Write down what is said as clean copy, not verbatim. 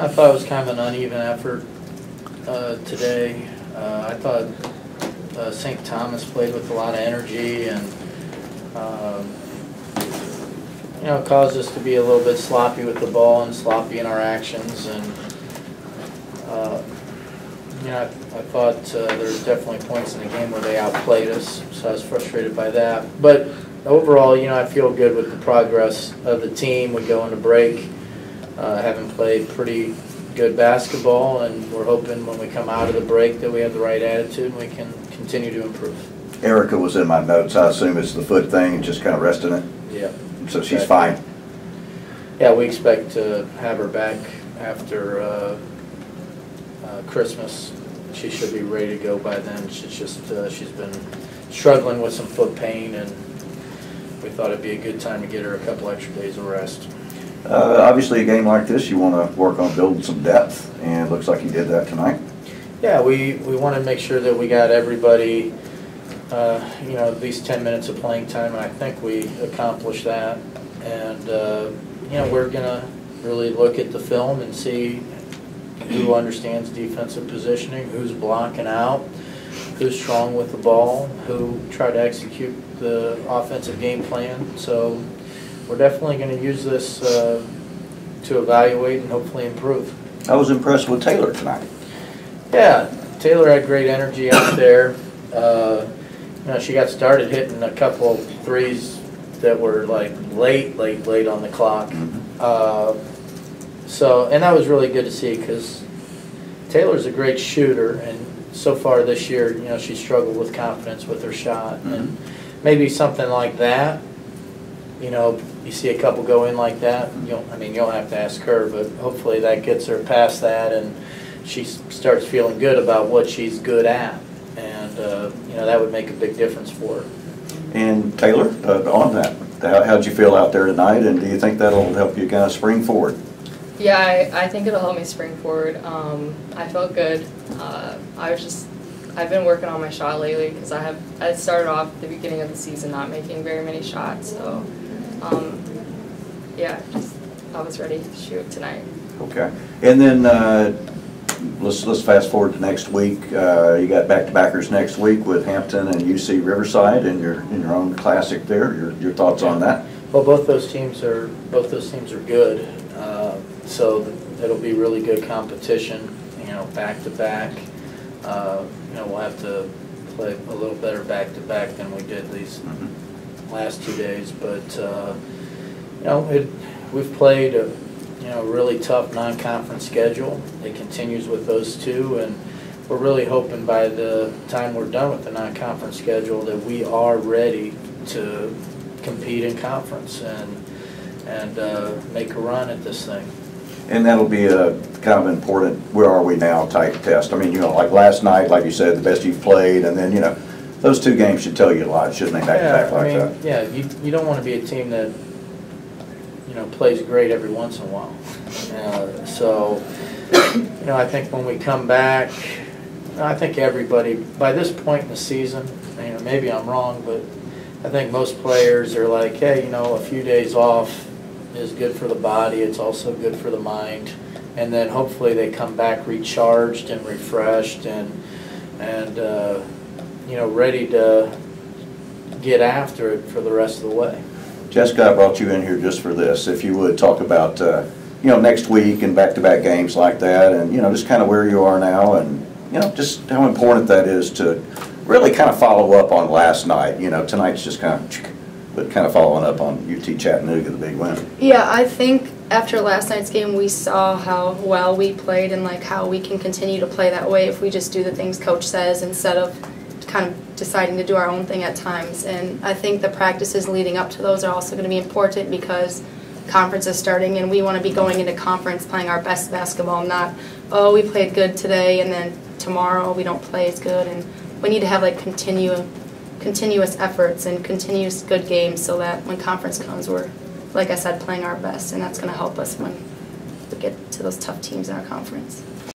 I thought it was kind of an uneven effort today. I thought St. Thomas played with a lot of energy and caused us to be a little bit sloppy with the ball and sloppy in our actions. And I thought there was definitely points in the game where they outplayed us, so I was frustrated by that. But overall, I feel good with the progress of the team. We go into break having played pretty good basketball, and we're hoping when we come out of the break that we have the right attitude and we can continue to improve. Erica was in my notes. I assume it's the foot thing and just kind of resting it? Yeah. So she's fine? Yeah, we expect to have her back after Christmas. She should be ready to go by then. She's been struggling with some foot pain, and we thought it'd be a good time to get her a couple extra days of rest. Obviously, a game like this, you want to work on building some depth, and it looks like you did that tonight. Yeah, we want to make sure that we got everybody, at least 10 minutes of playing time, and I think we accomplished that. And we're going to really look at the film and see who understands defensive positioning, who's blocking out, who's strong with the ball, who tried to execute the offensive game plan. So we're definitely going to use this to evaluate and hopefully improve. I was impressed with Tayler tonight. Yeah, Tayler had great energy out there. She got started hitting a couple threes that were like late on the clock. Mm-hmm. And that was really good to see because Taylor's a great shooter, and so far this year, she struggled with confidence with her shot. Mm-hmm. And maybe something like that, you see a couple go in like that, you'll have to ask her, but hopefully that gets her past that and she starts feeling good about what she's good at. And, that would make a big difference for her. And Tayler, on that, how'd you feel out there tonight, and do you think that'll help you kind of spring forward? Yeah, I think it'll help me spring forward. I felt good. I've been working on my shot lately because I started off at the beginning of the season not making very many shots. So, I was ready to shoot tonight. Okay, and then let's fast forward to next week. You got back-to-backers next week with Hampton and UC Riverside in your own classic there. Your thoughts on that? Well, both those teams are good. So it'll be really good competition, back to back. We'll have to play a little better back to back than we did these last 2 days. But we've played a really tough non-conference schedule. It continues with those two, and we're really hoping by the time we're done with the non-conference schedule that we are ready to compete in conference and make a run at this thing. And that'll be a kind of important where are we now type test. I mean, like last night, like you said, the best you've played, and then, those two games should tell you a lot, shouldn't they, back-to-back like that? Yeah, you don't want to be a team that, plays great every once in a while. I think when we come back, I think everybody, by this point in the season, maybe I'm wrong, but I think most players are like, hey, a few days off is good for the body. It's also good for the mind. And then hopefully they come back recharged and refreshed and ready to get after it for the rest of the way. Jessica, I brought you in here just for this. If you would talk about, next week and back-to-back games like that, and, just kind of where you are now, and, just how important that is to really kind of follow up on last night. Tonight's just kind of following up on UT Chattanooga, the big win. Yeah, I think after last night's game, we saw how well we played and how we can continue to play that way if we just do the things Coach says instead of kind of deciding to do our own thing at times. And I think the practices leading up to those are also going to be important because conference is starting and we want to be going into conference playing our best basketball, not, oh, we played good today and then tomorrow we don't play as good. And we need to have continuous efforts and continuous good games so that when conference comes, we're, like I said, playing our best, and that's going to help us when we get to those tough teams in our conference.